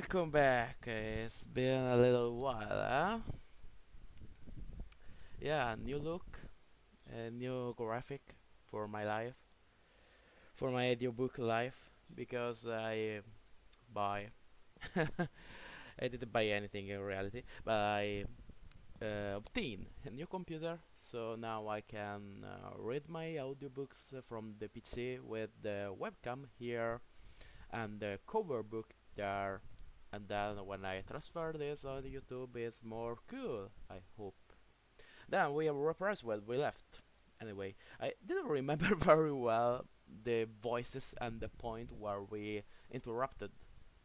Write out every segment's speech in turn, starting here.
Welcome back. It's been a little while, huh? Yeah, new look, a new graphic for my life, for my audiobook life, because I buy. I didn't buy anything in reality, but I obtained a new computer, so now I can read my audiobooks from the PC with the webcam here and the cover book there. And then when I transfer this on YouTube, it's more cool, I hope. Then we reprise what we left. Anyway, I didn't remember very well the voices and the point where we interrupted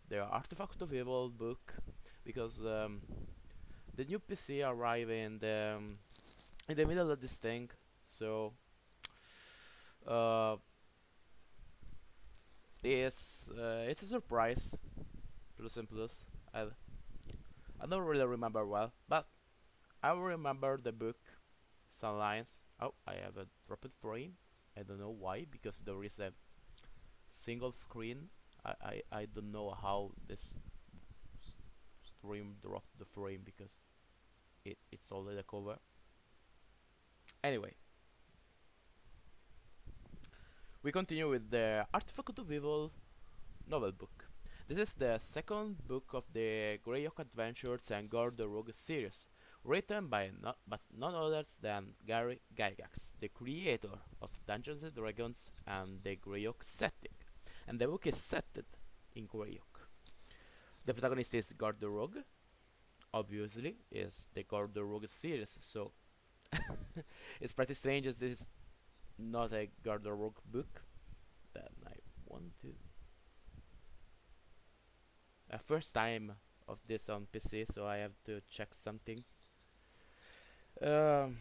the Artifact of Evil book because the new PC arrived in the middle of this thing, so uh, it's a surprise, plus and plus. I don't really remember well, but I remember the book, some lines. Oh, I have a dropped frame. I don't know why, because there is a single screen. I don't know how this stream dropped the frame because it's already a cover. Anyway, we continue with the Artifact of Evil novel book. This is the second book of the Greyhawk Adventures and Gord the Rogue series, written by none others than Gary Gygax, the creator of Dungeons and Dragons and the Greyhawk setting. And the book is set in Greyhawk. The protagonist is Gord the Rogue, obviously, is the Gord the Rogue series, so it's pretty strange as this is not a Gord the Rogue book. Then I want to first time of this on PC, so I have to check some things. Um,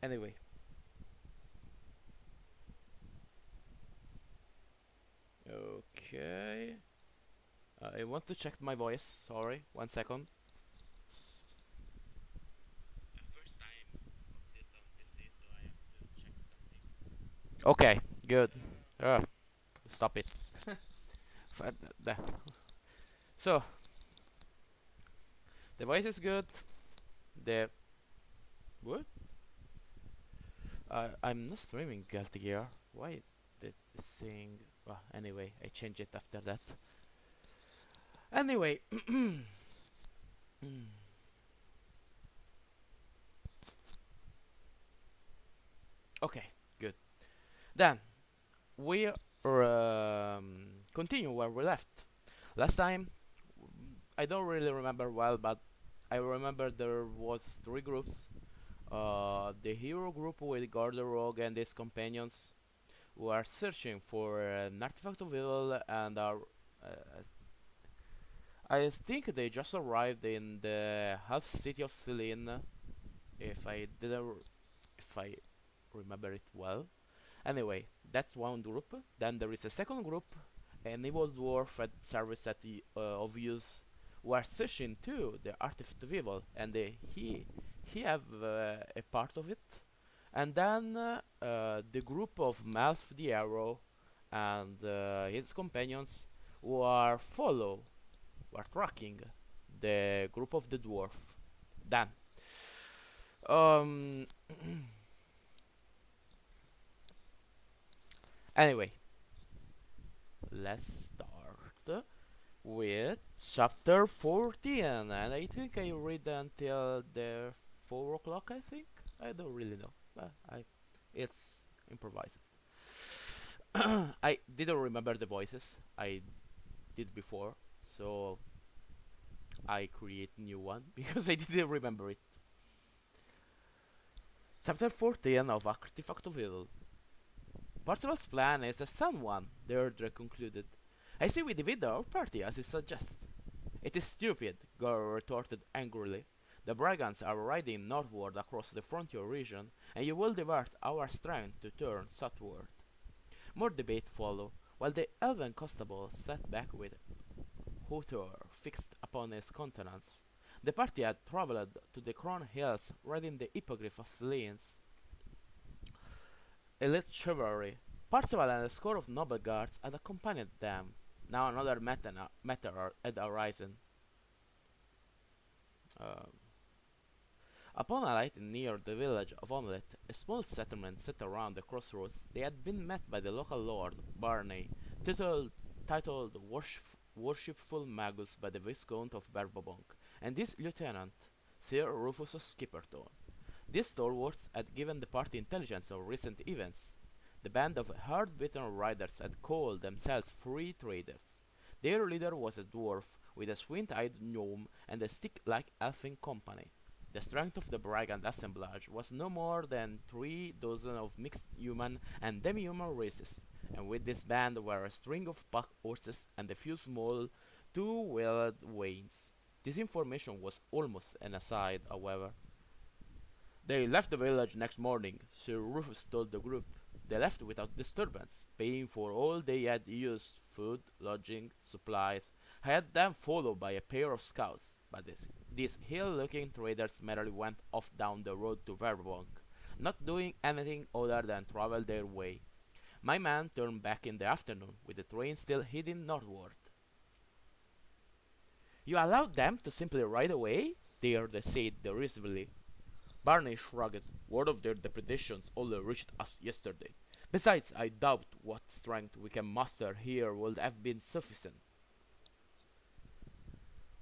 anyway, okay. I want to check my voice. Sorry, 1 second. First time of this on PC, so I have to check some things. Okay, good. Uh, Stop it. So the voice is good. The what? I'm not streaming Guilty Gear. Why did this thing? Well, anyway, I changed it after that. Anyway, okay, good. Then we continue where we left. Last time, I don't really remember well, but I remember there was three groups. The hero group with Gord the Rogue and his companions who are searching for an artifact of evil and are. I think they just arrived in the half city of Selene, if I didn't, if I remember it well. Anyway, that's one group. Then there is a second group, an evil dwarf at service at the of use, who are searching too the artifact of evil, and he have a part of it. And then the group of Malf the Arrow and his companions who are tracking the group of the dwarf. Then, um, anyway, let's start with chapter 14, and I think I read until the 4 o'clock. I think I don't really know, but it's improvised. I didn't remember the voices I did before, so I create new one because I didn't remember it. Chapter 14 of Artifact of Evil. Parzival's plan is a sound one, the Erdre concluded. I say we divide our party as he suggests. It is stupid, Gor retorted angrily. The brigands are riding northward across the frontier region, and you will divert our strength to turn southward. More debate followed, while the elven constable sat back with hauteur fixed upon his countenance. The party had travelled to the Crown Hills, riding the hippogriff of Selene's elite chivalry. Parzival and a score of noble guards had accompanied them. Now another matter had arisen. Um, Upon alighting near the village of Omelette, a small settlement set around the crossroads, they had been met by the local lord, Barney, titled Worshipful Magus by the Viscount of Berbobonk, and his lieutenant, Sir Rufus Skipperton. These stalwarts had given the party intelligence of recent events. The band of hard-bitten riders had called themselves free traders. Their leader was a dwarf with a squint-eyed gnome and a stick-like elfin company. The strength of the brigand assemblage was no more than 3 dozen of mixed human and demi-human races, and with this band were a string of pack horses and a few small two-wheeled wains. This information was almost an aside, however. They left the village next morning, Sir Rufus told the group. They left without disturbance, paying for all they had used, food, lodging, supplies. I had them followed by a pair of scouts, but these hill-looking traders merely went off down the road to Verbonk, not doing anything other than travel their way. My man turned back in the afternoon, with the train still heading northward. You allowed them to simply ride away? They said derisively. Barney shrugged. Word of their depredations only reached us yesterday. Besides, I doubt what strength we can muster here would have been sufficient.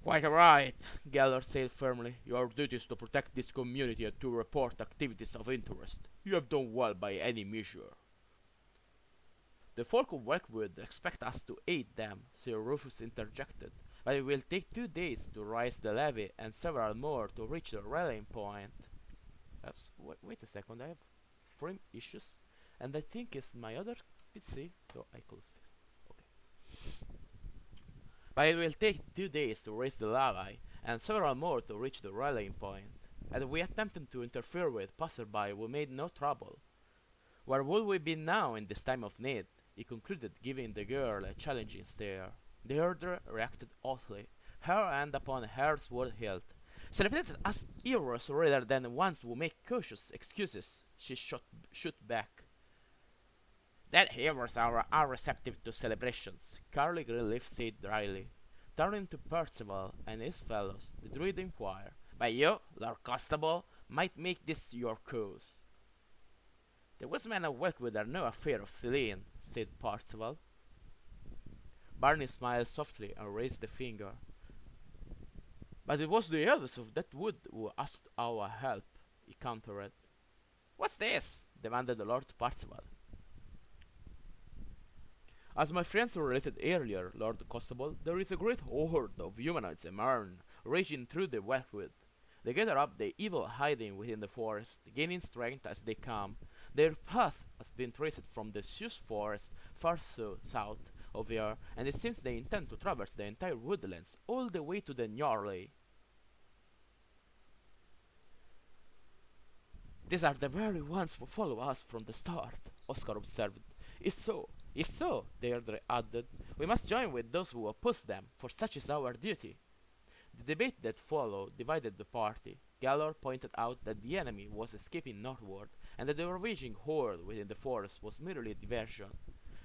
Quite right, Gellor said firmly. Your duty is to protect this community and to report activities of interest. You have done well by any measure. The folk of Welkwood expect us to aid them, Sir Rufus interjected, but it will take 2 days to raise the levy and several more to reach the rallying point. Wait a second, I have frame issues, and I think it's my other PC, so I close this. Okay. But it will take 2 days to raise the levy, and several more to reach the rallying point. Had we attempted to interfere with passerby, we made no trouble. Where would we be now in this time of need? He concluded, giving the girl a challenging stare. The herder reacted hotly, her hand upon her sword hilt. Celebrated as heroes rather than ones who make cautious excuses, she shot back. That heroes are unreceptive to celebrations, Carly Greenleaf said dryly. Turning to Percival and his fellows, the druid inquired, but you, Lord Constable, might make this your cause. The woodsmen of Welkwood are no affair of Celine, said Percival. Barney smiled softly and raised a finger. But it was the elders of that wood who asked our help, he countered. What's this? Demanded the Lord Percival. As my friends related earlier, Lord Constable, there is a great horde of humanoids and Marn raging through the Welkwood. They gather up the evil hiding within the forest, gaining strength as they come. Their path has been traced from the Sioux forest far south of here, and it seems they intend to traverse the entire woodlands all the way to the Njorley. These are the very ones who follow us from the start, Oscar observed. If so, Deirdre added, we must join with those who oppose them, for such is our duty. The debate that followed divided the party. Gellor pointed out that the enemy was escaping northward, and that the ravaging horde within the forest was merely diversion.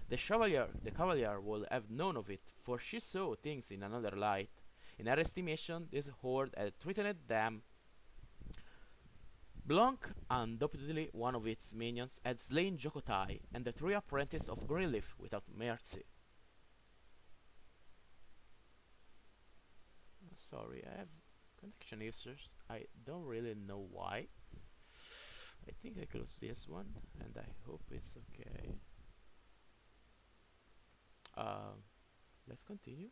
The cavalier would have known of it, for she saw things in another light. In her estimation, this horde had threatened them. Blanc, undoubtedly one of its minions, had slain Jokotai and the 3 apprentices of Greenleaf without mercy. Sorry, I have connection issues. I don't really know why. I think I close this one, and I hope it's okay. Let's continue.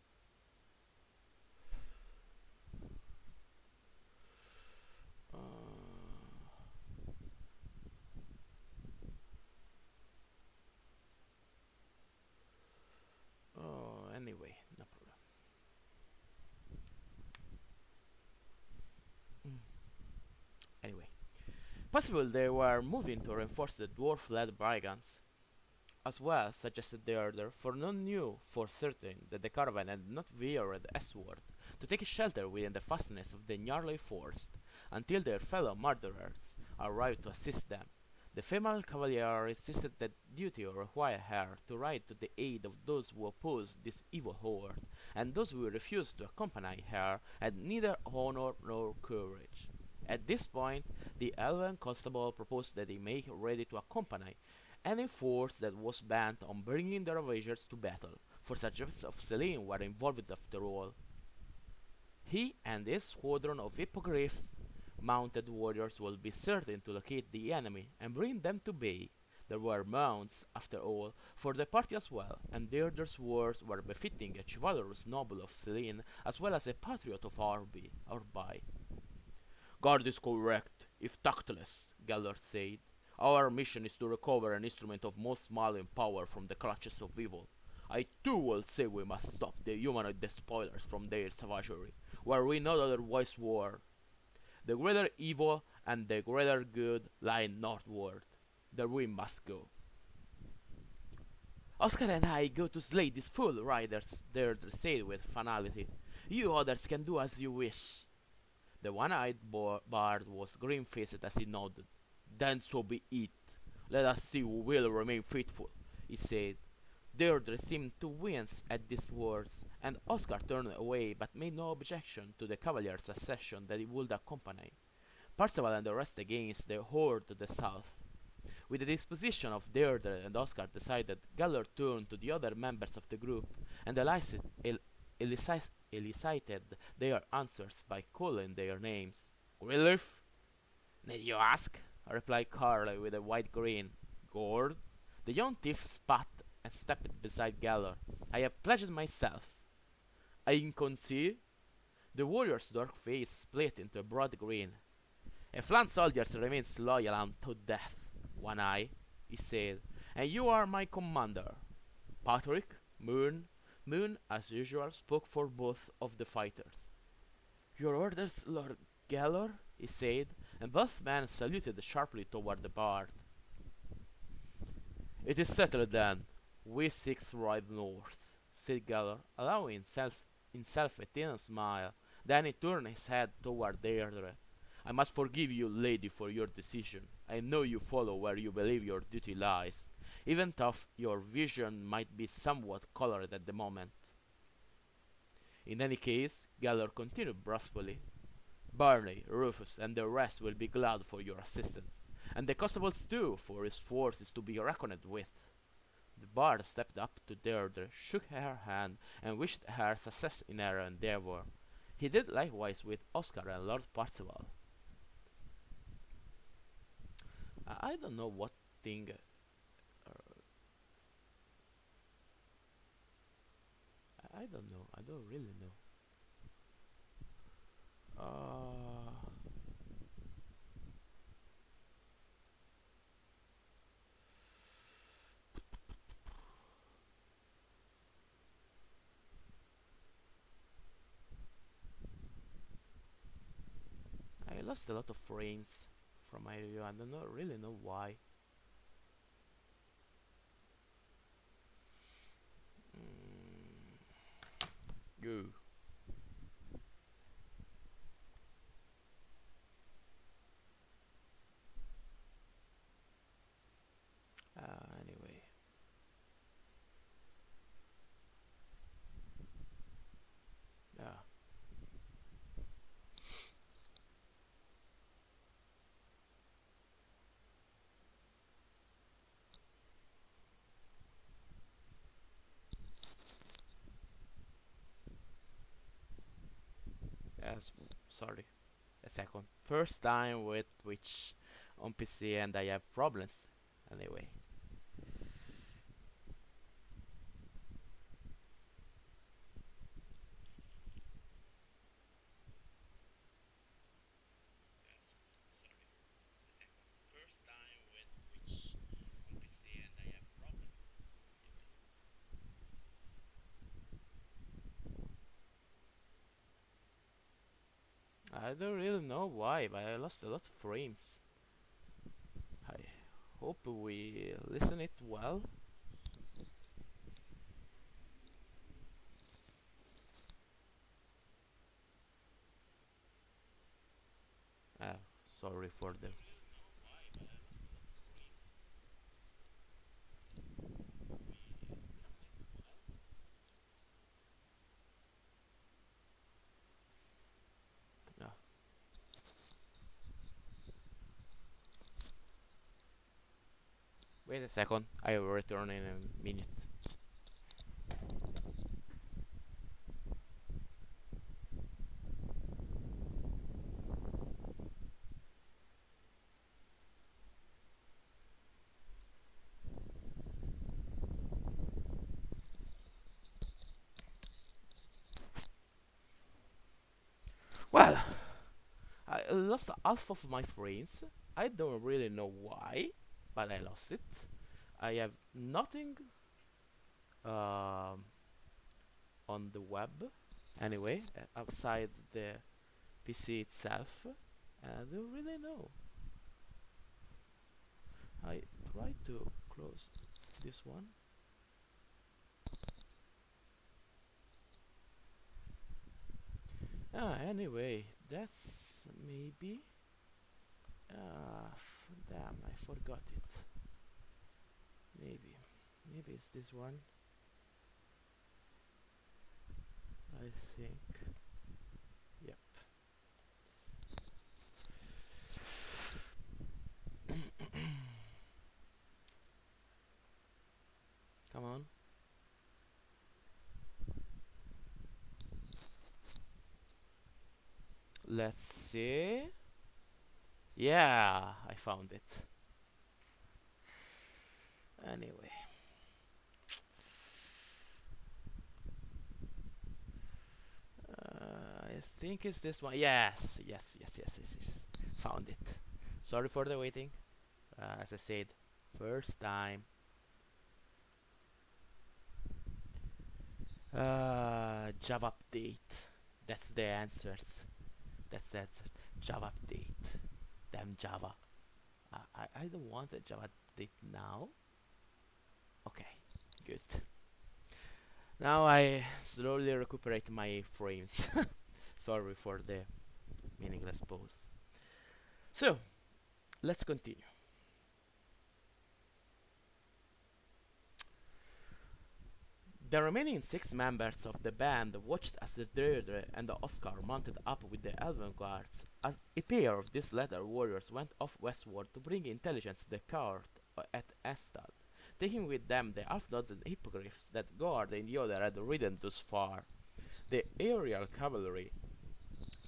Anyway, no problem. Anyway, possible they were moving to reinforce the dwarf-led brigands. As well, suggested the order, for none knew for certain that the caravan had not veered eastward to take shelter within the fastnesses of the Njorley forest until their fellow murderers arrived to assist them. The female cavalier insisted that duty required her to ride to the aid of those who opposed this evil horde, and those who refused to accompany her had neither honor nor courage. At this point, the elven constable proposed that they make ready to accompany any force that was bent on bringing the ravagers to battle, for such as of Selene were involved after all. He and his squadron of hippogriffs mounted warriors will be certain to locate the enemy and bring them to bay. There were mounts, after all, for the party as well, and Deirdre's words were befitting a chivalrous noble of Selene as well as a patriot of Arby. "Gord is correct, if tactless," Gellor said. "Our mission is to recover an instrument of most malign power from the clutches of evil. I too will say we must stop the humanoid despoilers from their savagery, where we not otherwise were. The greater evil and the greater good lie northward. There we must go." "Oscar and I go to slay these fool riders," Deirdre said with finality. "You others can do as you wish." The one-eyed bard was green-faced as he nodded. "Then so be it. Let us see who will remain faithful," he said. Deirdre seemed to wince at these words, and Oscar turned away but made no objection to the cavalier's assertion that he would accompany Perceval and the rest against the horde to the south. With the disposition of Deirdre and Oscar decided, Gellor turned to the other members of the group and elicited their answers by calling their names. "Greenleaf?" "Need you ask?" replied Carly with a wide grin. "Gord?" The young thief spat and stepped beside Gellor. "I have pledged myself." "Iconsee?" The warrior's dark face split into a broad grin. "A Flan soldier remains loyal unto death, One Eye," he said, "and you are my commander." Patrick, Moon, as usual, spoke for both of the fighters. "Your orders, Lord Gellor," he said, and both men saluted sharply toward the bard. "It is settled then. We six ride north," said Gellor, allowing himself a thin smile. Then he turned his head toward Deirdre. "I must forgive you, lady, for your decision. I know you follow where you believe your duty lies, even though your vision might be somewhat colored at the moment." "In any case," Gellor continued brusquely, "Barney, Rufus, and the rest will be glad for your assistance, and the constables too, for his force is to be reckoned with." The bard stepped up to Deirdre, shook her hand, and wished her success in her endeavor. He did likewise with Oscar and Lord Percival. I don't know what thing. I don't know. I don't really know. Uh, I lost a lot of frames from my review. I don't know, really know why. Mm, go. Anyway. Yeah. Yes. Sorry. A second. First time with Twitch on PC and I have problems. Anyway. I don't really know why, but I lost a lot of frames. I hope we listen it well. Sorry for the. Wait a second, I will return in a minute. Well, I lost half of my frames. I don't really know why, but I lost it. I have nothing um, on the web anyway, outside the PC itself. I don't really know. I try to close this one. Anyway, that's maybe. Damn, I forgot it. Maybe. Maybe it's this one. I think. Yep. Come on. Let's see. Yeah, I found it. Anyway. I think it's this one. Yes, yes, yes, yes, yes, yes. Found it. Sorry for the waiting. As I said, first time. Java update. That's the answers. That's the answer. Java update. Damn Java. I don't want a Java update now. Okay, good. Now I slowly recuperate my frames. Sorry for the meaningless pause. So, let's continue. The remaining six members of the band watched as the Deirdre and the Oscar mounted up with the Elven guards, as a pair of these latter warriors went off westward to bring intelligence to the court at Estad, taking with them the half-dozen hippogriffs that Gord and the other had ridden thus far. The aerial cavalry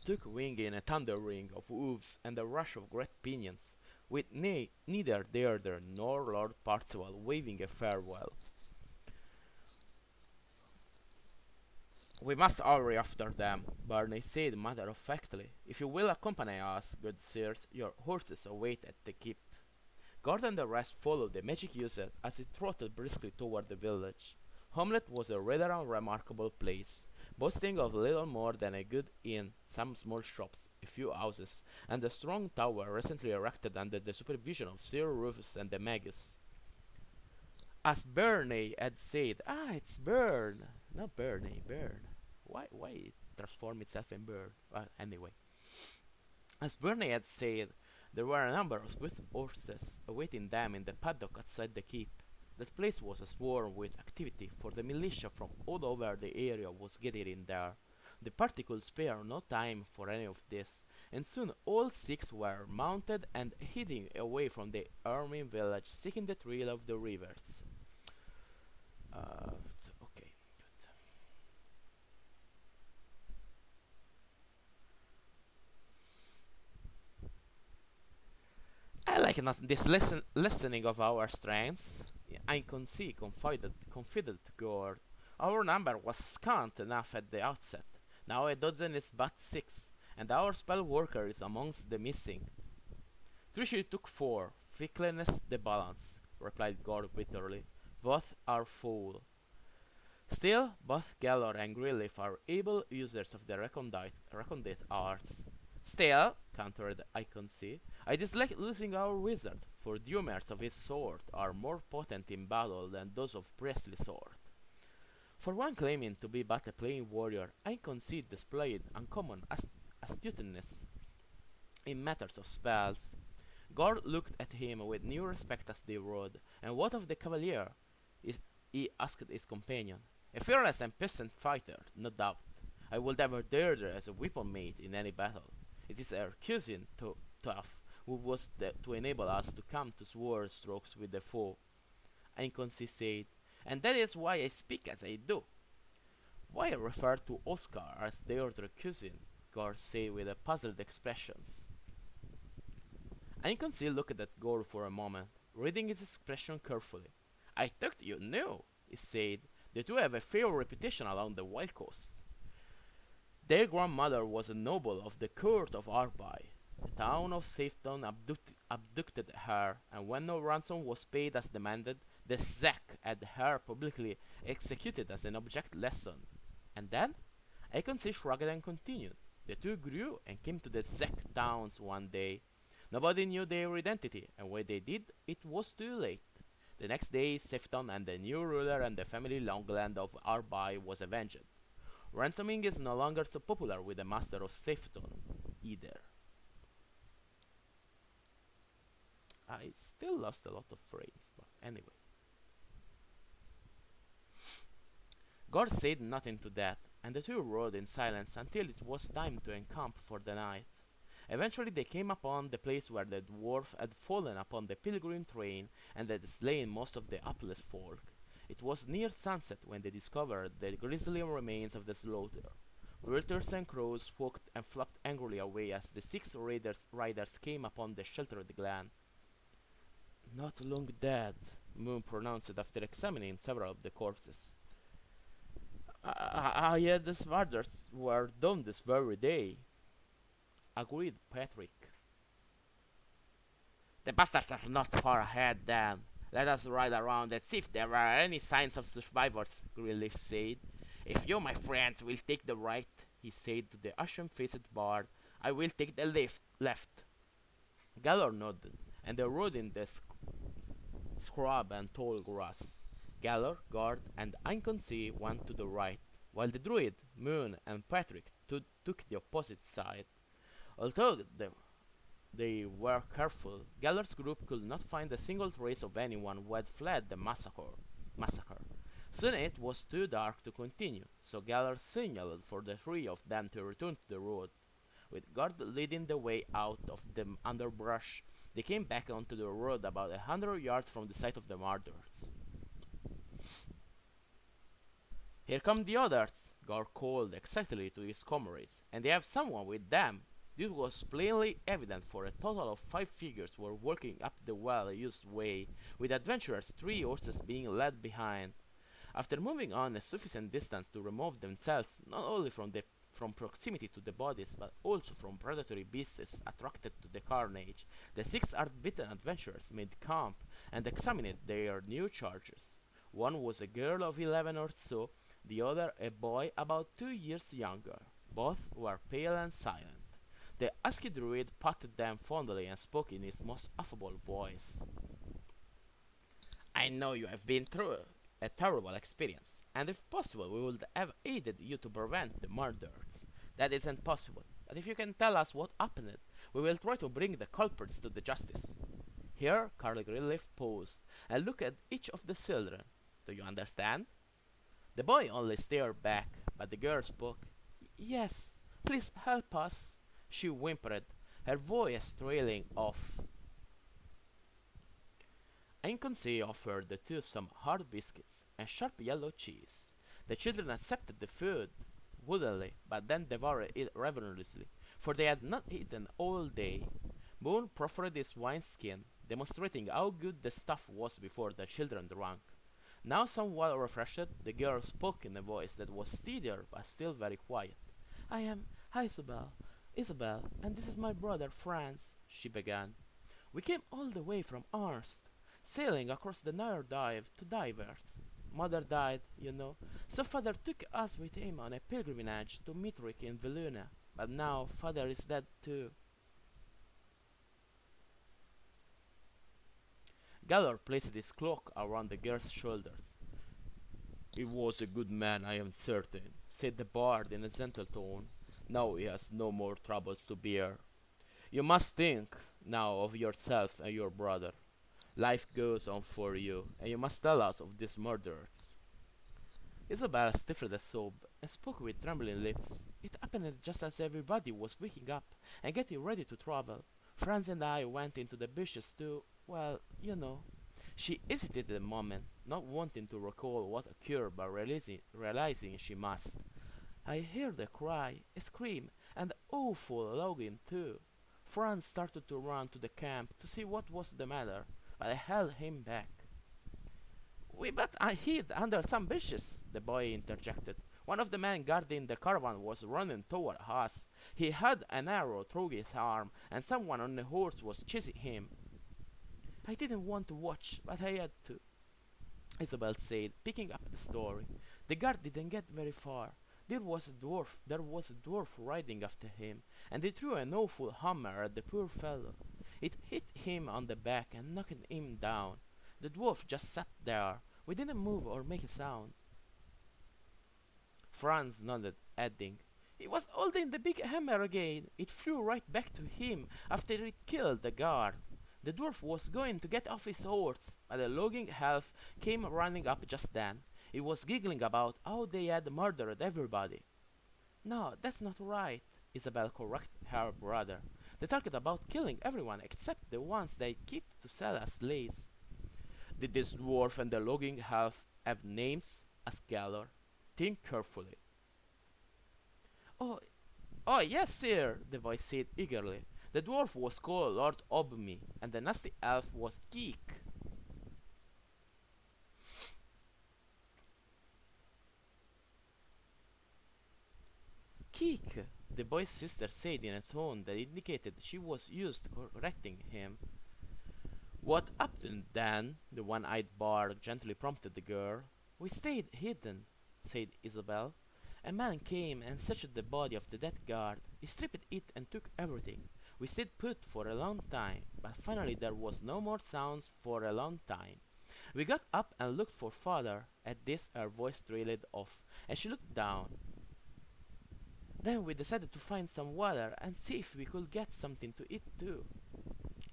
took wing in a thundering of hoofs and a rush of great pinions, with neither Deirdre nor Lord Parzival waving a farewell. "We must hurry after them," Barney said matter-of-factly. "If you will accompany us, good sirs, your horses await at the keep." Gord and the rest followed the magic user as he trotted briskly toward the village. Hamlet was a rather unremarkable place, boasting of little more than a good inn, some small shops, a few houses, and a strong tower recently erected under the supervision of Sir Rufus and the Magus. As Bernie had said, it's Burn, not Bernie, Burn. Why it transform itself in Burn? Anyway, as Bernie had said, there were a number of good horses awaiting them in the paddock outside the keep. That place was a swarm with activity, for the militia from all over the area was gathering there. The party could spare no time for any of this, and soon all six were mounted and heading away from the army village, seeking the trail of the rivers. Okay, good. I like this listening of our strengths. Iconsee confided to Gord. Our number was scant enough at the outset. Now a dozen is but six, and our spell worker is amongst the missing. Trishy took four. Fickleness the balance, replied Gord bitterly. Both are full. Still, both Gellor and Greenleaf are able users of the recondite arts. Still, countered Iconsee, I dislike losing our wizard, for dumers of his sort are more potent in battle than those of Presley's sort. For one claiming to be but a plain warrior, Iconsee displayed uncommon astuteness in matters of spells. Gord looked at him with new respect as they rode. "And what of the cavalier?" he asked his companion. "A fearless and peasant fighter, no doubt. I would ever dare her as a weapon mate in any battle. It is her cousin, Tough, who was to enable us to come to sword strokes with the foe. Iconsee said, and that is why I speak as I do. Why I refer to Oscar as their other cousin, Gord said with a puzzled expression. Iconsee looked at Gord for a moment, reading his expression carefully. I thought you knew, he said. The two have a fair reputation along the Wild Coast. Their grandmother was a noble of the court of Arbai. The town of Safeton abducted her, and when no ransom was paid as demanded, the Zek had her publicly executed as an object lesson. And then? Iconsee shrugged and continued. The two grew and came to the Zek towns one day. Nobody knew their identity, and when they did, it was too late. The next day, Sefton and the new ruler and the family Longland of Arbai was avenged. Ransoming is no longer so popular with the master of Sefton, either. I still lost a lot of frames, but anyway. Gord said nothing to that, and the two rode in silence until it was time to encamp for the night. Eventually they came upon the place where the dwarf had fallen upon the pilgrim train and had slain most of the hapless folk. It was near sunset when they discovered the grisly remains of the slaughter. Vultures and crows swooped and flapped angrily away as the six riders came upon the sheltered glen. Not long dead, Moon pronounced after examining several of the corpses. I had the murders were done this very day, agreed Patrick. The bastards are not far ahead then. Let us ride around and see if there are any signs of survivors, Greenleaf said. If you, my friends, will take the right, he said to the ashen-faced bard, I will take the left. Gellor nodded, and they rode in the scrub and tall grass. Gellor, Gord, and Iconsee went to the right, while the druid, Moon, and Patrick took the opposite side. Although they were careful, Gellor's group could not find a single trace of anyone who had fled the massacre. Soon it was too dark to continue, so Gellor signaled for the three of them to return to the road. With Gord leading the way out of the underbrush, they came back onto the road about 100 yards from the site of the murders. Here come the others, Gord called excitedly to his comrades, and they have someone with them. This was plainly evident, for a total of 5 figures were walking up the well-used way, with adventurers' 3 horses being led behind. After moving on a sufficient distance to remove themselves not only from proximity to the bodies, but also from predatory beasts attracted to the carnage, the 6 hard-bitten adventurers made camp and examined their new charges. One was a girl of 11 or so, the other a boy about 2 years younger. Both were pale and silent. The husky druid patted them fondly and spoke in his most affable voice. I know you have been through a terrible experience, and if possible we would have aided you to prevent the murders. That isn't possible, but if you can tell us what happened, we will try to bring the culprits to the justice. Here Carl Greenleaf paused and looked at each of the children. Do you understand? The boy only stared back, but the girl spoke. Yes, please help us, she whimpered, her voice trailing off. Iconsee offered the two some hard biscuits and sharp yellow cheese. The children accepted the food woodenly, but then devoured it ravenously, for they had not eaten all day. Moon proffered his wineskin, demonstrating how good the stuff was before the children drank. Now somewhat refreshed, the girl spoke in a voice that was steadier but still very quiet. I am Isabel, and this is my brother Franz, she began. We came all the way from Arst, sailing across the Nile Dive to Divers. Mother died, you know, so father took us with him on a pilgrimage to Mitrik in Veluna, but now father is dead too. Gellor placed his cloak around the girl's shoulders. He was a good man, I am certain, said the bard in a gentle tone. Now he has no more troubles to bear. You must think now of yourself and your brother. Life goes on for you, and you must tell us of these murders. Isabella stifled a sob and spoke with trembling lips. It happened just as everybody was waking up and getting ready to travel. Franz and I went into the bushes to, well, you know. She hesitated a moment, not wanting to recall what occurred, but realizing she must. I heard a cry, a scream, and awful longing too. Franz started to run to the camp to see what was the matter, but I held him back. We but I hid under some bushes, the boy interjected. One of the men guarding the caravan was running toward us. He had an arrow through his arm, and someone on a horse was chasing him. I didn't want to watch, but I had to, Isabel said, picking up the story. The guard didn't get very far. There was a dwarf riding after him, and he threw an awful hammer at the poor fellow. It hit him on the back and knocked him down. The dwarf just sat there. We didn't move or make a sound. Franz nodded, adding, "He was holding the big hammer again. It flew right back to him after it killed the guard. The dwarf was going to get off his horse, but the logging elf came running up just then. He was giggling about how they had murdered everybody." "No, that's not right," Isabel corrected her brother. "They talked about killing everyone except the ones they keep to sell as slaves." "Did this dwarf and the logging elf have names?" asked Gellor. "Think carefully." "Oh, oh yes, sir," the boy said eagerly. "The dwarf was called Lord Obmi, and the nasty elf was Geek." "Geek," the boy's sister said in a tone that indicated she was used to correcting him. "What happened then?" the one-eyed bard gently prompted the girl. "We stayed hidden," said Isabel. "A man came and searched the body of the dead guard. He stripped it and took everything. We stayed put for a long time, but finally there was no more sounds for a long time. We got up and looked for father." At this her voice trailed off, and she looked down. "Then we decided to find some water and see if we could get something to eat too,"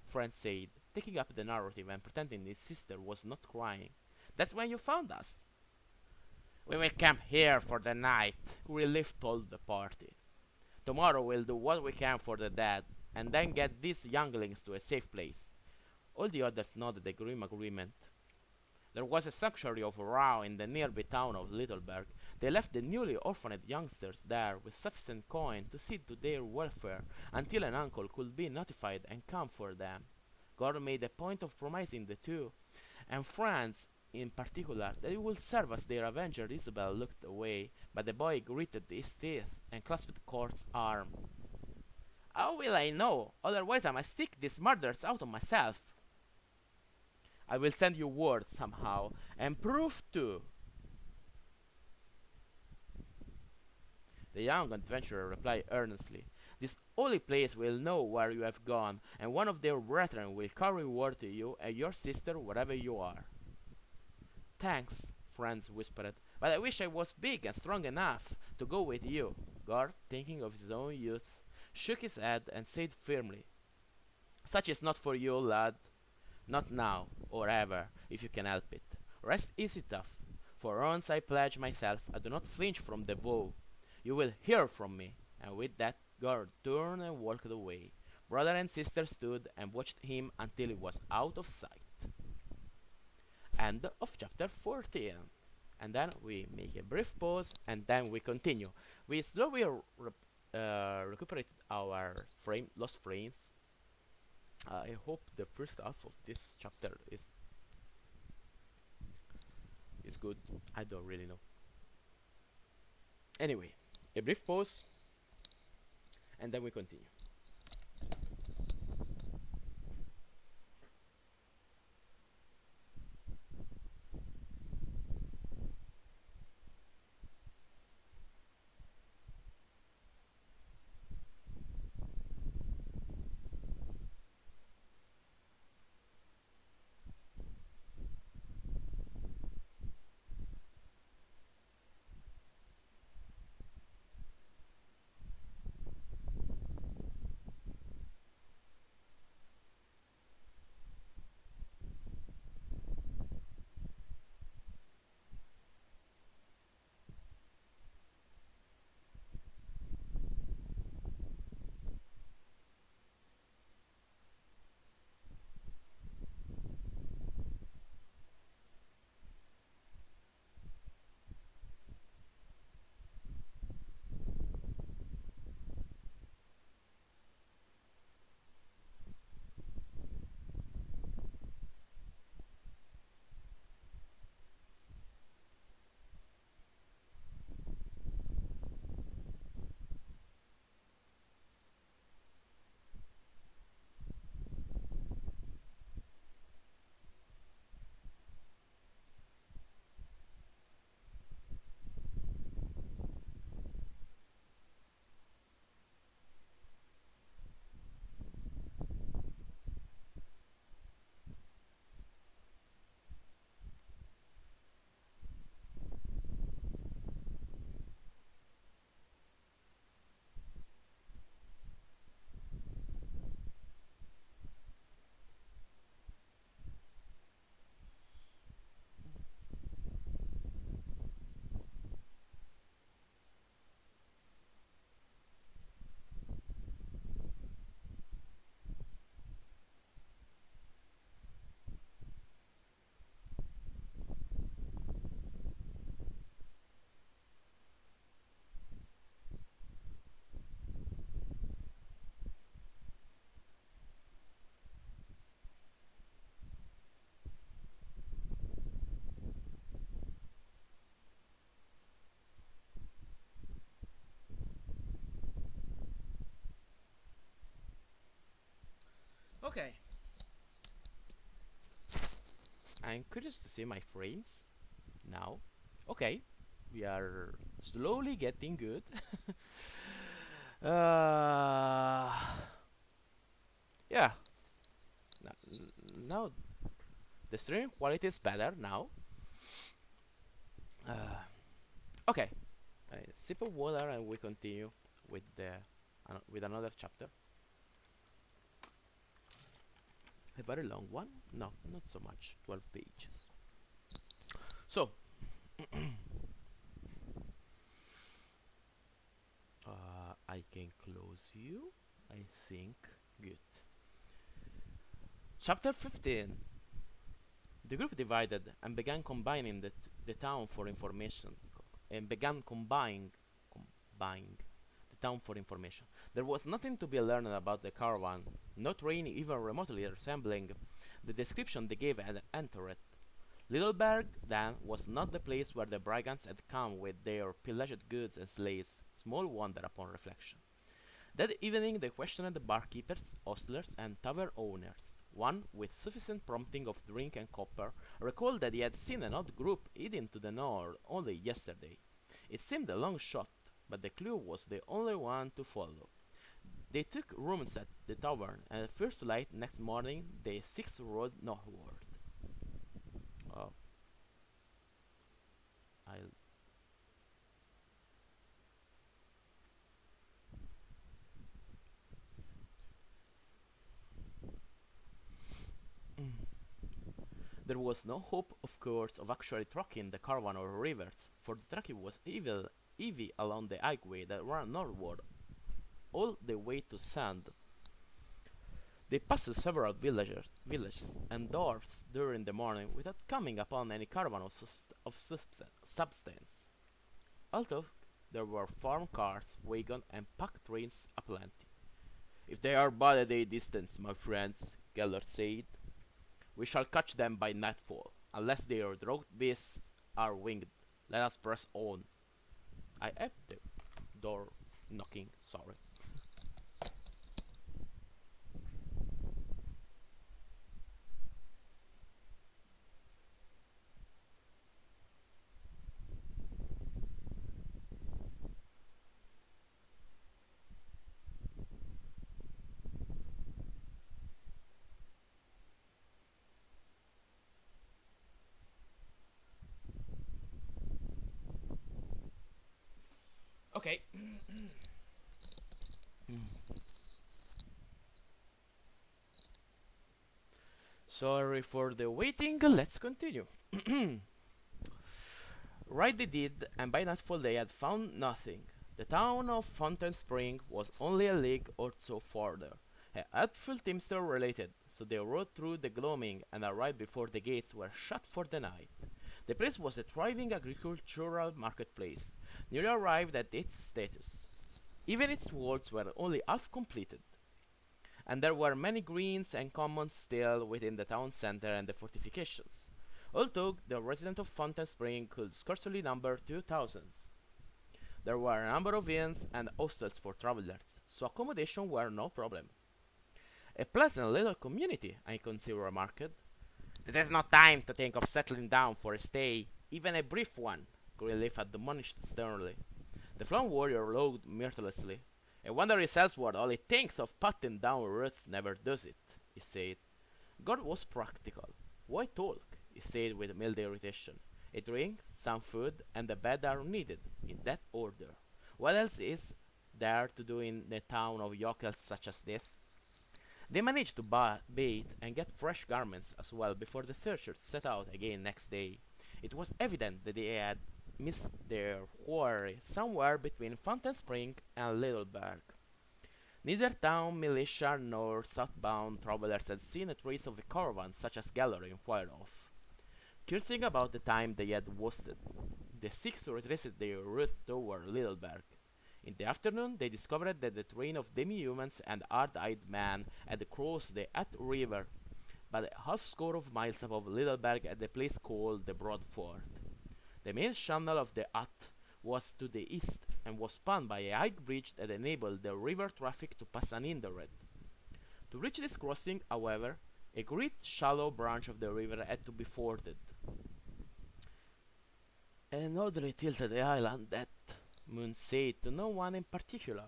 Franz said, taking up the narrative and pretending his sister was not crying. "That's when you found us." "We will camp here for the night," Greenleaf told the party. "Tomorrow we'll do what we can for the dead, and then get these younglings to a safe place." All the others nodded a grim agreement. There was a sanctuary of Rao in the nearby town of Littleberg. They left the newly orphaned youngsters there with sufficient coin to see to their welfare until an uncle could be notified and come for them. Gord made a point of promising the two, and Franz in particular, that he would serve as their avenger. Isabel looked away, but the boy gritted his teeth and clasped Gord's arm. "How will I know? Otherwise I must stick these murders out on myself." "I will send you word somehow, and proof too." The young adventurer replied earnestly, "This holy place will know where you have gone, and one of their brethren will carry word to you and your sister wherever you are." "Thanks," Franz whispered, "but I wish I was big and strong enough to go with you." Gord, thinking of his own youth, shook his head and said firmly, "Such is not for you, lad. Not now, or ever, if you can help it. Rest easy, tough. For once I pledge myself, I do not flinch from the vow. You will hear from me." And with that, Gord turned and walked away. Brother and sister stood and watched him until he was out of sight. End of chapter 14. And then we make a brief pause and then we continue. We slowly recuperated our lost frames. I hope the first half of this chapter is good. I don't really know. Anyway, a brief pause and then we continue. Okay. I'm curious to see my frames now. Okay, we are slowly getting good. uh, yeah, now the stream quality is better now. Uh, okay, a sip of water and we continue with the with another chapter. A very long one? No, not so much. 12 pages. So, I can close you. I think. Good. Chapter 15. The group divided and began combining the town for information. And began combining the town for information. There was nothing to be learned about the caravan, no train even remotely resembling the description they gave at entered. Littleberg, then, was not the place where the brigands had come with their pillaged goods and slaves. Small wonder upon reflection. That evening they questioned the barkeepers, ostlers, and tavern owners. One, with sufficient prompting of drink and copper, recalled that he had seen an odd group heading to the north only yesterday. It seemed a long shot, but the clue was the only one to follow. They took rooms at the tavern, and at first light next morning the six rode northward. Oh, I'll. There was no hope, of course, of actually tracking the caravan or rivers, for the tracking was heavy along the highway that ran northward all the way to Sand. They passed several villages and dwarfs during the morning without coming upon any caravan of substance, although there were farm cars, wagons, and pack trains aplenty. If they are but a day distant, my friends, Gellor said, we shall catch them by nightfall, unless their draught beasts are winged. Let us press on. I have the door knocking, sorry. Okay. Sorry for the waiting, let's continue. Right they did, and by nightfall they had found nothing. The town of Fountain Spring was only a league or so further. A helpful teamster related, so they rode through the gloaming and arrived before the gates were shut for the night. The place was a thriving agricultural marketplace, nearly arrived at its status. Even its walls were only half completed, and there were many greens and commons still within the town center and the fortifications. Although the residents of Fountain Spring could scarcely number 2,000. There were a number of inns and hostels for travelers, so accommodation were no problem. A pleasant little community, Iconsee remarked. It is not time to think of settling down for a stay, even a brief one, Greenleaf admonished sternly. The flung warrior looked mirthlessly. A wanderer elsewhere only thinks of putting down roots, never does it, he said. God was practical. Why talk? He said with mild irritation. A drink, some food, and a bed are needed, in that order. What else is there to do in a town of yokels such as this? They managed to bathe and get fresh garments as well before the searchers set out again next day. It was evident that they had missed their quarry somewhere between Fountain Spring and Littleberg. Neither town militia nor southbound travelers had seen a trace of a caravan such as Gellor inquired of. Cursing about the time they had wasted, the six retraced their route toward Littleberg. In the afternoon, they discovered that the train of demi-humans and hard-eyed men had crossed the At River, but a half-score of miles above Littleberg at a place called the Broad Ford. The main channel of the At was to the east and was spanned by a high bridge that enabled the river traffic to pass unhindered. To reach this crossing, however, a great shallow branch of the river had to be forded. An oddly tilted island that, Moon said to no one in particular.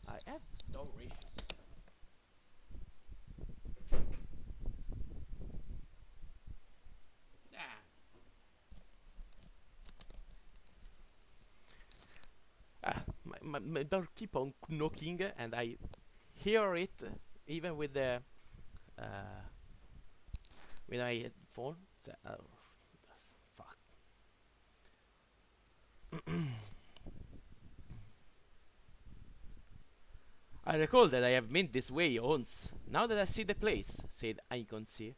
I have door issues. Ah. My door keep on knocking and I hear it even uh, with my headphone. Fuck. I recall that I have been this way once, now that I see the place, said Iconsee.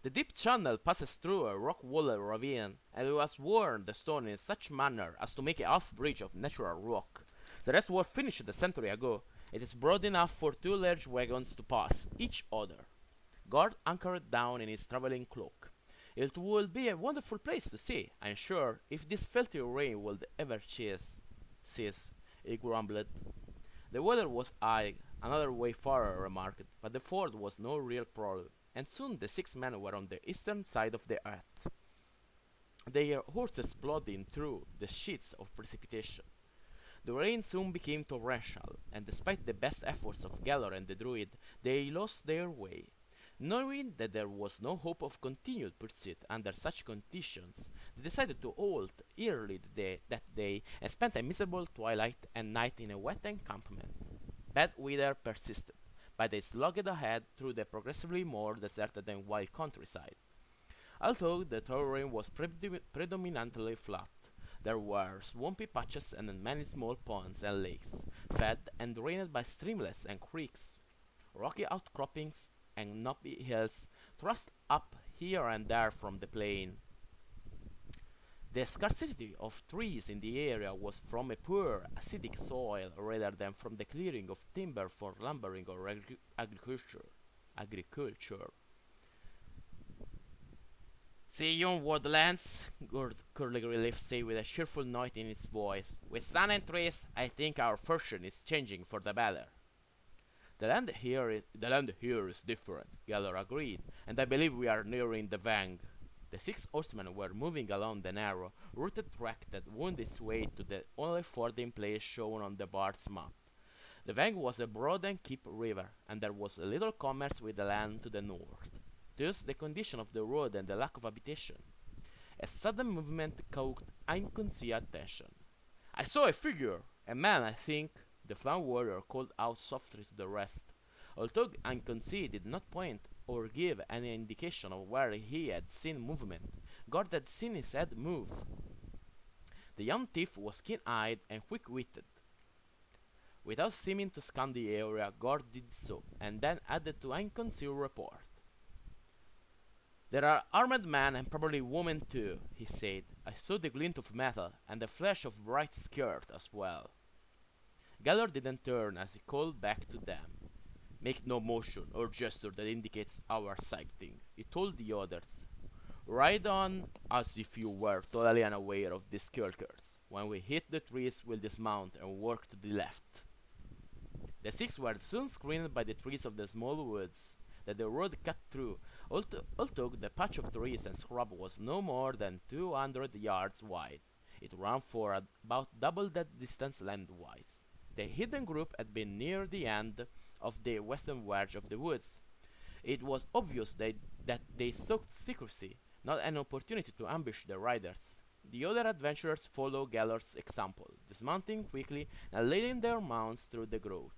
The deep channel passes through a rock-walled ravine, and it was worn the stone in such manner as to make a half-bridge of natural rock. The rest was finished a century ago. It is broad enough for two large wagons to pass, each other. Gord anchored down in his traveling cloak. It will be a wonderful place to see, I'm sure, if this filthy rain will ever cease, he grumbled. The weather was high, another wayfarer remarked, but the ford was no real problem, and soon the 6 men were on the eastern side of the earth, their horses plodding through the sheets of precipitation. The rain soon became torrential, and despite the best efforts of Gellor and the druid, they lost their way. Knowing that there was no hope of continued pursuit under such conditions, they decided to halt early that day and spent a miserable twilight and night in a wet encampment. Bad weather persisted, but they slogged ahead through the progressively more deserted and wild countryside. Although the terrain was predominantly flat, there were swampy patches and many small ponds and lakes, fed and drained by streamlets and creeks. Rocky outcroppings and knobby hills thrust up here and there from the plain. The scarcity of trees in the area was from a poor, acidic soil rather than from the clearing of timber for lumbering or agriculture. See you on woodlands, Gord Greenleaf said with a cheerful note in his voice. With sun and trees, I think our fortune is changing for the better. The land here is different, Gellor agreed, and I believe we are nearing the Vang. The 6 horsemen were moving along the narrow, rooted track that wound its way to the only fording place shown on the Bard's map. The Vang was a broad and deep river, and there was little commerce with the land to the north. Thus the condition of the road and the lack of habitation. A sudden movement caught Iconsee's attention. I saw a figure, a man, I think, the flank warrior called out softly to the rest. Although Iconsee did not point or give any indication of where he had seen movement, Gord had seen his head move. The young thief was keen-eyed and quick-witted. Without seeming to scan the area, Gord did so, and then added to Iconsee's report. There are armed men and probably women too, he said. I saw the glint of metal and the flash of bright skirt as well. Gellor didn't turn as he called back to them. Make no motion or gesture that indicates our sighting, he told the others. Ride on as if you were totally unaware of these skirts. When we hit the trees, we'll dismount and work to the left. The 6 were soon screened by the trees of the small woods that the road cut through, although the patch of trees and scrub was no more than 200 yards wide. It ran for about double that distance lengthwise. The hidden group had been near the end of the western wedge of the woods. It was obvious that they sought secrecy, not an opportunity to ambush the riders. The other adventurers followed Gellor's example, dismounting quickly and leading their mounts through the growth.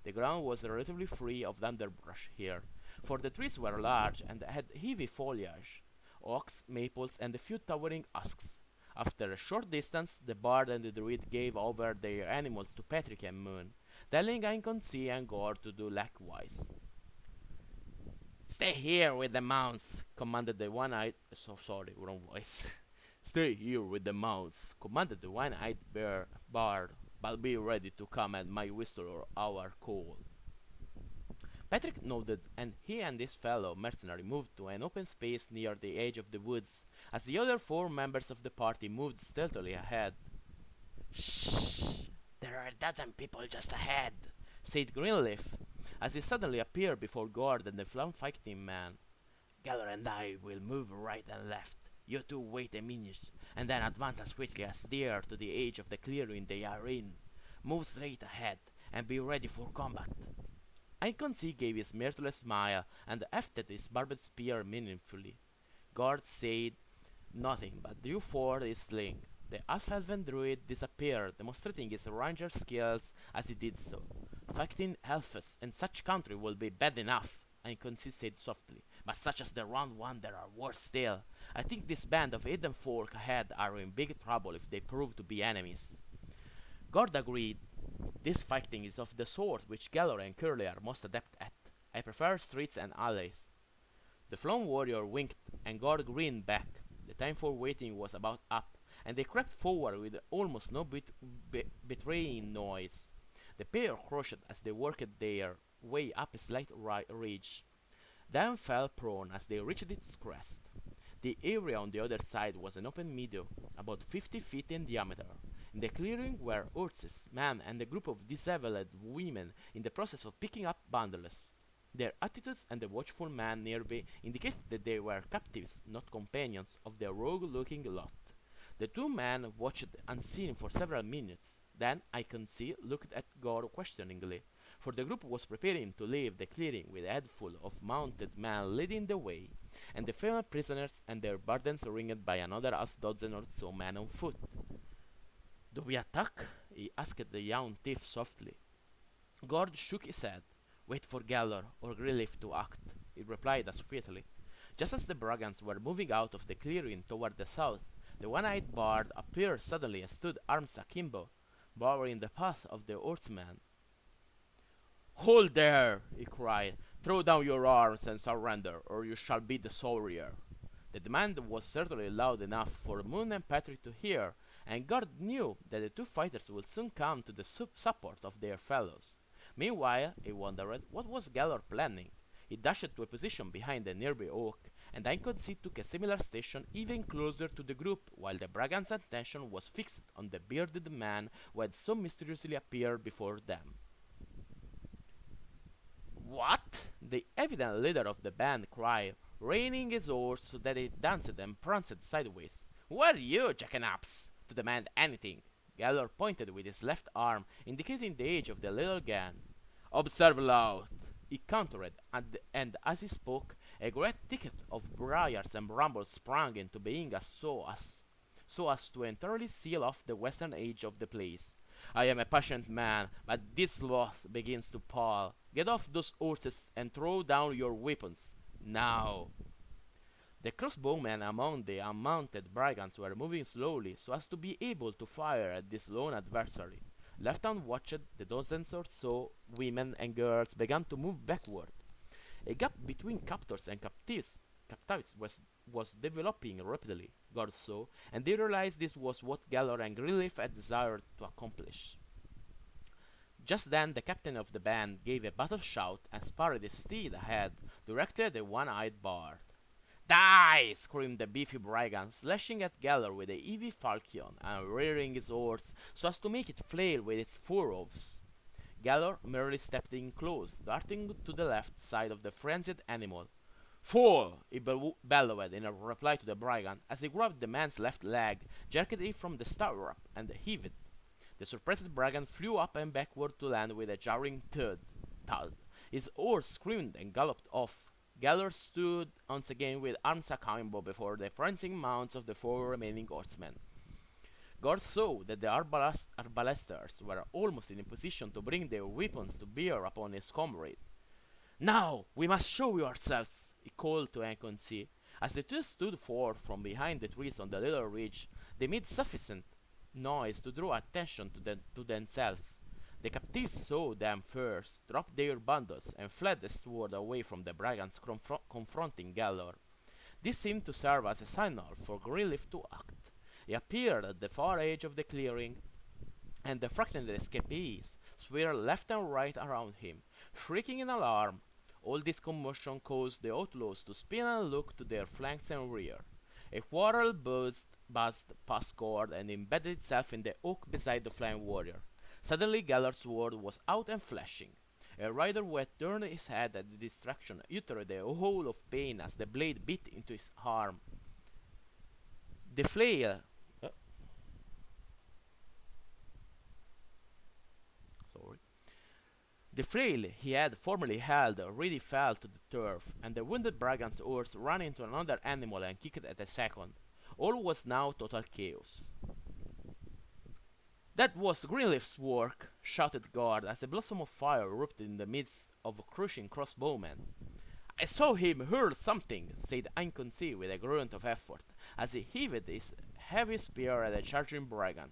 The ground was relatively free of underbrush here, for the trees were large and had heavy foliage, oaks, maples, and a few towering asks. After a short distance, the bard and the druid gave over their animals to Patrick and Moon, telling Iconsee and Gord to do likewise. Stay here with the mounts, commanded the one-eyed... sorry, wrong voice. Stay here with the mounts, commanded the one-eyed bard, but be ready to come at my whistle or our call. Patrick nodded, and he and his fellow mercenary moved to an open space near the edge of the woods, as the other 4 members of the party moved stealthily ahead. Shh! There are a dozen people just ahead, said Greenleaf, as he suddenly appeared before Gord and the fighting man. Gellor and I will move right and left. You two wait a minute, and then advance as quickly as dare to the edge of the clearing they are in. Move straight ahead, and be ready for combat. Iconsee gave his mirthless smile, and hefted his barbed spear meaningfully. Gord said nothing, but drew forth his sling. The half-elven druid disappeared, demonstrating his ranger skills as he did so. Fighting elves in such country will be bad enough, Iconsee said softly, but such as the round one there are worse still. I think this band of hidden folk ahead are in big trouble if they prove to be enemies. Gord agreed. This fighting is of the sort which Gellor and Curly are most adept at. I prefer streets and alleys. The flown warrior winked, and Gord grinned back. The time for waiting was about up, and they crept forward with almost no betraying noise. The pair crouched as they worked their way up a slight ridge, then fell prone as they reached its crest. The area on the other side was an open meadow, about 50 feet in diameter. In the clearing were horses, men, and a group of disheveled women in the process of picking up bundles. Their attitudes and the watchful man nearby indicated that they were captives, not companions, of the rogue-looking lot. The two men watched unseen for several minutes. Then Iconsee looked at Gord questioningly, for the group was preparing to leave the clearing with a head full of mounted men leading the way, and the female prisoners and their burdens ringed by another half-dozen or so men on foot. "Do we attack?" he asked the young thief softly. Gord shook his head. "Wait for Gellor or Greenleaf to act," he replied as quietly. Just as the brigands were moving out of the clearing toward the south, the one-eyed bard appeared suddenly and stood arms akimbo, barring the path of the horsemen. "Hold there!" he cried. "Throw down your arms and surrender, or you shall be the sorrier." The demand was certainly loud enough for Moon and Patrick to hear, and Gord knew that the two fighters would soon come to the support of their fellows. Meanwhile, he wondered what was Gellor planning. He dashed to a position behind a nearby oak, and Iconsee took a similar station even closer to the group, while the brigand's attention was fixed on the bearded man who had so mysteriously appeared before them. "What?" the evident leader of the band cried, reining his horse so that it danced and pranced sideways. "Who are you, jackanapes, to demand anything?" Gellor pointed with his left arm, indicating the edge of the little gun. "Observe loud," he countered, and as he spoke, a great thicket of briars and brambles sprang into being so as to entirely seal off the western edge of the place. "I am a patient man, but this sloth begins to pall. Get off those horses and throw down your weapons. Now!" The crossbowmen among the unmounted brigands were moving slowly so as to be able to fire at this lone adversary. Left unwatched, the dozens or so women and girls began to move backward. A gap between captors and captives was developing rapidly, Gord saw, and they realized this was what Gellor and Greenleaf had desired to accomplish. Just then the captain of the band gave a battle shout and spurred his steed ahead, directed at the one-eyed bard. "Die!" screamed the beefy brigand, slashing at Gellor with a heavy falchion and rearing his horse so as to make it flail with its forehoofs. Gellor merely stepped in close, darting to the left side of the frenzied animal. "Fool!" he bellowed in reply to the brigand as he grabbed the man's left leg, jerked it from the stirrup, and heaved it. The surprised brigand flew up and backward to land with a jarring thud. His horse screamed and galloped off. Gellor stood once again with arms akimbo before the prancing mounts of the four remaining horsemen. Gord saw that the arbalesters were almost in a position to bring their weapons to bear upon his comrade. "Now we must show yourselves," he called to Iconsee. As the two stood forth from behind the trees on the little ridge, they made sufficient noise to draw attention to themselves. The captives saw them first, dropped their bundles, and fled eastward away from the brigands confronting Gellor. This seemed to serve as a signal for Greenleaf to act. He appeared at the far edge of the clearing, and the frightened escapees swirled left and right around him, shrieking in alarm. All this commotion caused the outlaws to spin and look to their flanks and rear. A quarrel buzzed past Gord and embedded itself in the oak beside the flying warrior. Suddenly Gellor's sword was out and flashing. A rider who had turned his head at the distraction uttered a howl of pain as the blade bit into his arm. The flail uh, sorry. The flail he had formerly held already fell to the turf, and the wounded brigand's horse ran into another animal and kicked at a second. All was now total chaos. That was Greenleaf's work, shouted Gord as a blossom of fire erupted in the midst of a crushing crossbowman. I saw him hurl something, said Iconsee with a grunt of effort, as he heaved his heavy spear at a charging brigand.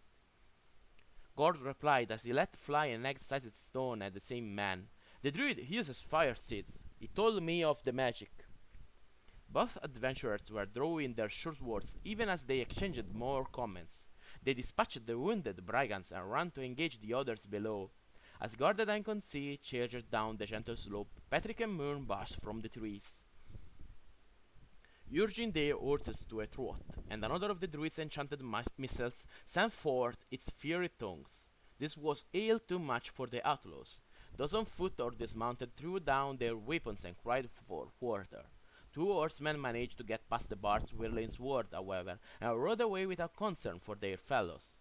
Gord replied as he let fly an egg-sized stone at the same man. The druid uses fire seeds. He told me of the magic. Both adventurers were drawing their short swords even as they exchanged more comments. They dispatched the wounded brigands and ran to engage the others below. As Gord and Iconsee charged down the gentle slope, Patrick and Moon burst from the trees, urging their horses to a trot, and another of the druid's enchanted missiles sent forth its fiery tongues. This was all too much for the outlaws. Those on foot or dismounted threw down their weapons and cried for quarter. Two horsemen managed to get past the barbed whirling sword, however, and rode away without concern for their fellows.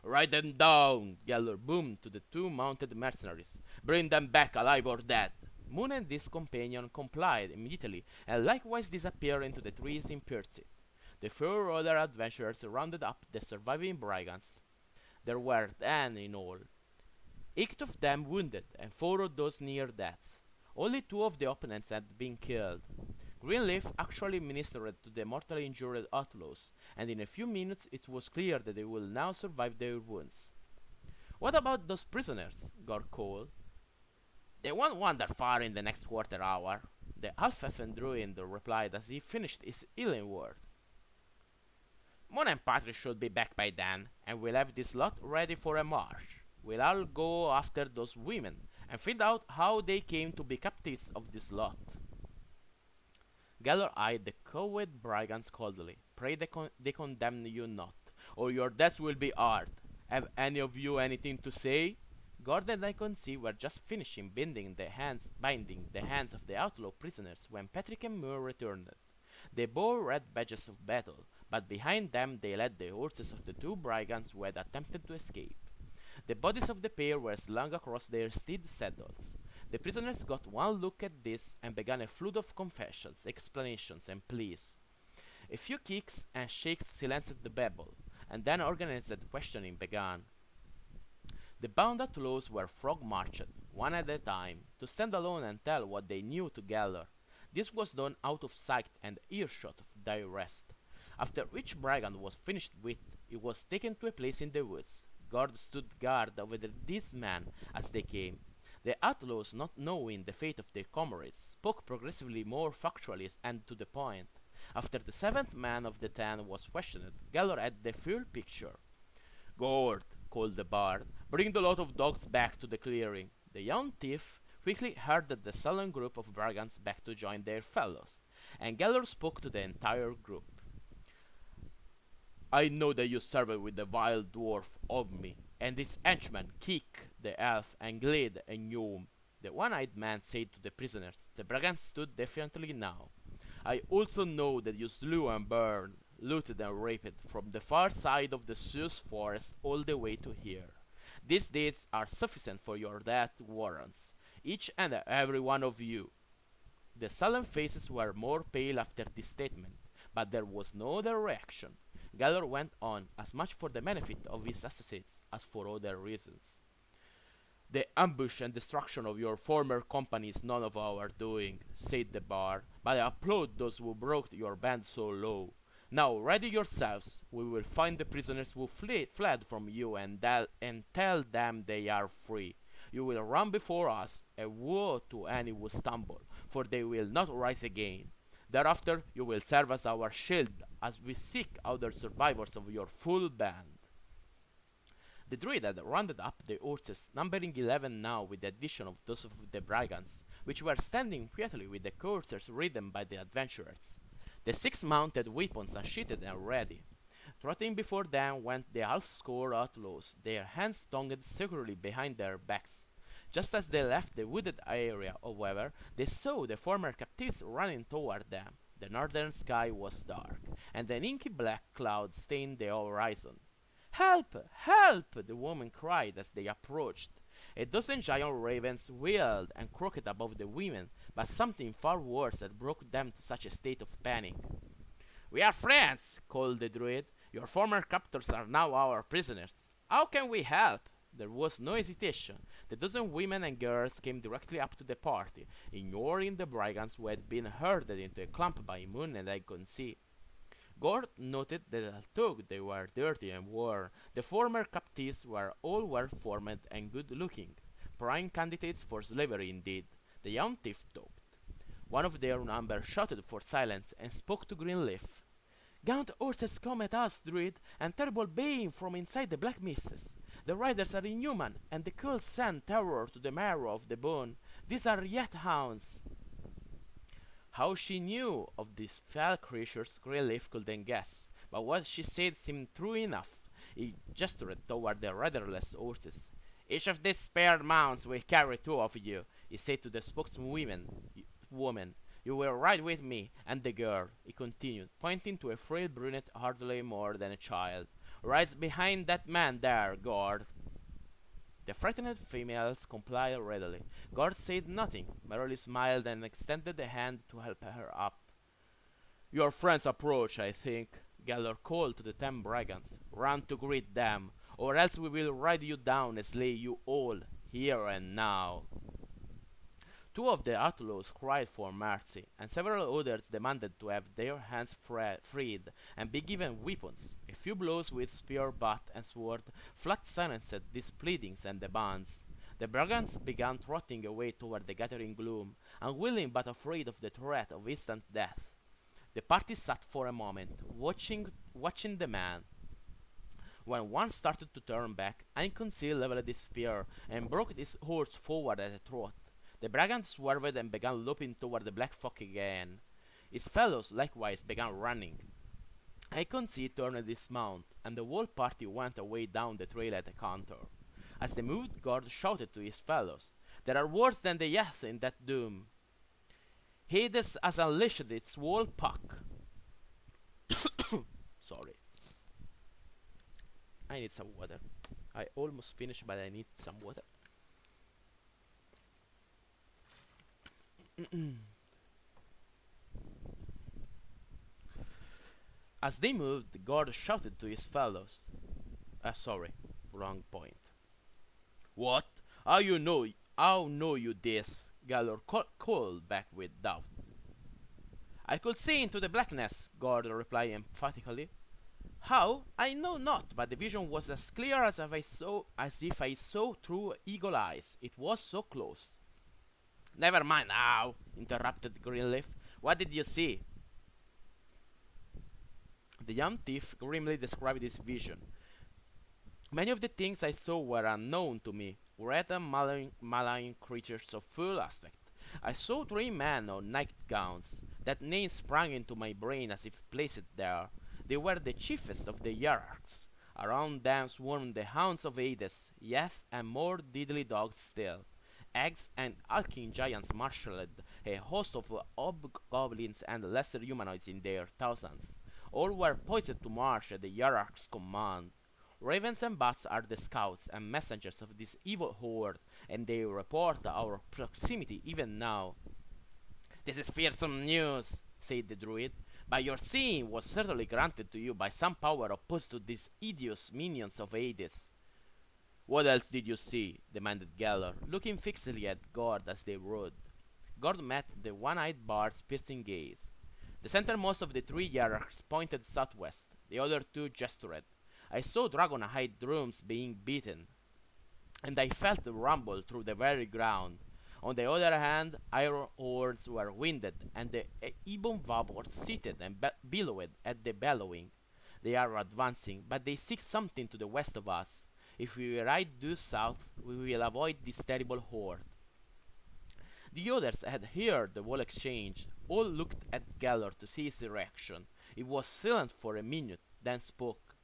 Ride them down! Gellor boomed to the two mounted mercenaries. Bring them back alive or dead! Moon and his companion complied immediately, and likewise disappeared into the trees in pursuit. The four other adventurers rounded up the surviving brigands. There were 10 in all, 8 of them wounded, and 4 of those near death. Only 2 of the opponents had been killed. Greenleaf actually ministered to the mortally injured outlaws, and in a few minutes it was clear that they will now survive their wounds. What about those prisoners? Gord called. They won't wander far in the next quarter hour, the half-elfen druid replied as he finished his healing word. Moon and Patrick should be back by then, and we'll have this lot ready for a march. We'll all go after those women, and find out how they came to be captives of this lot. Gellor eyed the cowed brigands coldly. Pray they condemn you not, or your death will be hard. Have any of you anything to say? Gord and Iconsee were just finishing binding the hands of the outlaw prisoners when Patrick and Moore returned. They bore red badges of battle, but behind them they led the horses of the 2 brigands who had attempted to escape. The bodies of the pair were slung across their steed saddles. The prisoners got one look at this and began a flood of confessions, explanations, and pleas. A few kicks and shakes silenced the babble, and then organized questioning began. The bound outlaws were frog-marched, one at a time, to stand alone and tell what they knew to Gellor. This was done out of sight and earshot of their rest. After each brigand was finished with, he was taken to a place in the woods. Gord stood guard over these men as they came. The outlaws, not knowing the fate of their comrades, spoke progressively more factually and to the point. After the 7th man of the 10 was questioned, Gellor had the full picture. Gord, called the bard, bring the lot of dogs back to the clearing. The young thief quickly herded the sullen group of brigands back to join their fellows, and Gellor spoke to the entire group. I know that you served with the vile dwarf Obmi, and his henchman Kik, the elf, and Glade, a gnome. The one-eyed man said to the prisoners. The brigands stood defiantly now. I also know that you slew and burned, looted and raped from the far side of the Sioux forest all the way to here. These deeds are sufficient for your death warrants, each and every one of you. The sullen faces were more pale after this statement, but there was no other reaction. Gellor went on, as much for the benefit of his associates as for other reasons. The ambush and destruction of your former company is none of our doing, said the bard, but I applaud those who brought your band so low. Now ready yourselves, we will find the prisoners who fled from you and tell them they are free. You will run before us, and woe to any who stumble, for they will not rise again. Thereafter you will serve as our shield as we seek other survivors of your full band. The druid had rounded up the horses, numbering 11 now with the addition of those of the brigands, which were standing quietly with the coursers ridden by the adventurers. The 6 mounted weapons unsheathed and ready. Trotting before them went the half-score outlaws, their hands tongued securely behind their backs. Just as they left the wooded area, however, they saw the former captives running toward them. The northern sky was dark, and an inky black cloud stained the horizon. "Help! Help!" the woman cried as they approached. A dozen giant ravens wheeled and croaked above the women, but something far worse had brought them to such a state of panic. "We are friends," called the druid. "Your former captors are now our prisoners. How can we help?" There was no hesitation. The dozen women and girls came directly up to the party, ignoring the brigands who had been herded into a clump by Moon and Iconsee. Gord noted that although they were dirty and worn, the former captives were all well-formed and good-looking. Prime candidates for slavery indeed. The young thief talked. One of their number shouted for silence and spoke to Greenleaf. "Gaunt horses come at us, druid, and terrible baying from inside the black mists. The riders are inhuman, and the cold send terror to the marrow of the bone. These are yet hounds." How she knew of these fell creatures Greyleaf couldn't guess, but what she said seemed true enough. He gestured toward the riderless horses. "Each of these spared mounts will carry two of you," he said to the spokeswoman. "You will ride with me, and the girl," he continued, pointing to a frail brunette hardly more than a child, "rides behind that man there, Gord." The frightened females complied readily. Gord said nothing, merely smiled and extended a hand to help her up. "Your friends approach, I think," Gellor called to the 10 brigands. "Run to greet them, or else we will ride you down and slay you all, here and now." Two of the outlaws cried for mercy, and several others demanded to have their hands freed and be given weapons. A few blows with spear, butt, and sword flat silenced these pleadings and demands. The brigands began trotting away toward the gathering gloom, unwilling but afraid of the threat of instant death. The party sat for a moment, watching the man. When one started to turn back, Iconsee leveled his spear and broke his horse forward at a trot. The brigand swerved and began loping toward the black folk again. His fellows likewise began running. Iconsee turned his mount, and the whole party went away down the trail at a canter. As they moved, Gord shouted to his fellows, "There are worse than the Yeth in that doom. Hades has unleashed its whole pack." Sorry. I need some water. I almost finished, but I need some water. As they moved, Gord shouted to his fellows. Sorry, wrong point. "What? How know you this?" Gellor called back with doubt. "I could see into the blackness," Gord replied emphatically. "How? I know not, but the vision was as clear as if I saw through eagle eyes. It was so close." "Never mind how," interrupted Greenleaf. "What did you see?" The young thief grimly described his vision. "Many of the things I saw were unknown to me, red and malign creatures of full aspect. I saw 3 men on nightgowns. That name sprang into my brain as if placed there. They were the chiefest of the hierarchs. Around them swarmed the hounds of Hades, yes, and more deadly dogs still. Eggs and hulking giants marshaled a host of hobgoblins and lesser humanoids in their thousands. All were poised to march at the hierarch's command. Ravens and bats are the scouts and messengers of this evil horde, and they report our proximity even now." "This is fearsome news," said the druid, "but your seeing was certainly granted to you by some power opposed to these hideous minions of Hades." "What else did you see?" demanded Gellor, looking fixedly at Gord as they rode. Gord met the one-eyed bard's piercing gaze. The centermost of the 3 hierarchs pointed southwest. The other 2 gestured. "I saw dragon-hide drums being beaten, and I felt the rumble through the very ground. On the other hand, iron horns were winded, and the ebon vapors seethed and billowed at the bellowing. They are advancing, but they seek something to the west of us. If we ride due south, we will avoid this terrible horde." The others had heard the whole exchange. All looked at Gellor to see his reaction. He was silent for a minute, then spoke.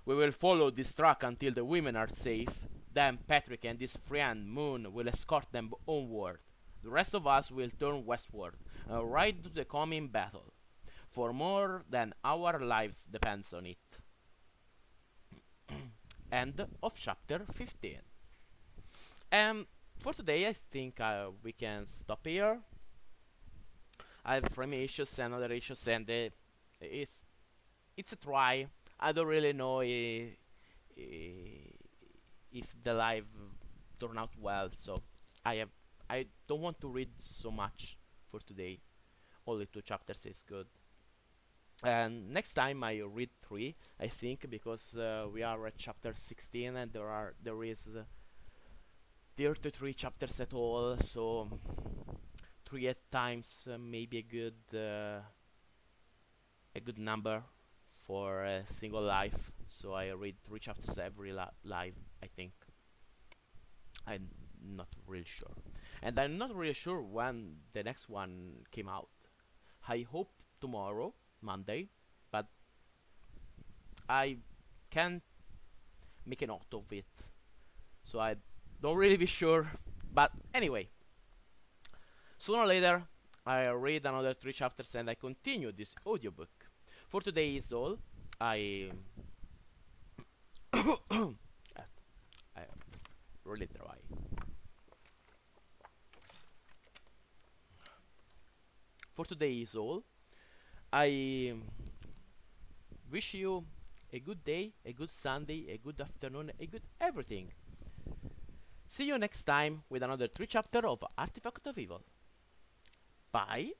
We will follow this track until the women are safe. Then Patrick and his friend Moon will escort them onward. The rest of us will turn westward and ride to the coming battle. For more than our lives depends on it. End of chapter 15. And for today, I think we can stop here. I have frame issues and other issues, and it's it's a try. I don't really know if the live turned out well, so I have I don't want to read so much for today. Only two chapters is good. And next time I read three, I think, because we are at chapter 16 and there is 33 chapters at all, so three at times maybe a good number for a single life. So I read three chapters every live, I think. I'm not really sure, and I'm not really sure when the next one came out. I hope tomorrow, Monday, but I can't make a note of it, so I don't really be sure. But anyway, sooner or later, I read another three chapters and I continue this audiobook. For today is all. I I really try. For today is all. I wish you a good day, a good Sunday, a good afternoon, a good everything. See you next time with another 3 chapter of Artifact of Evil. Bye.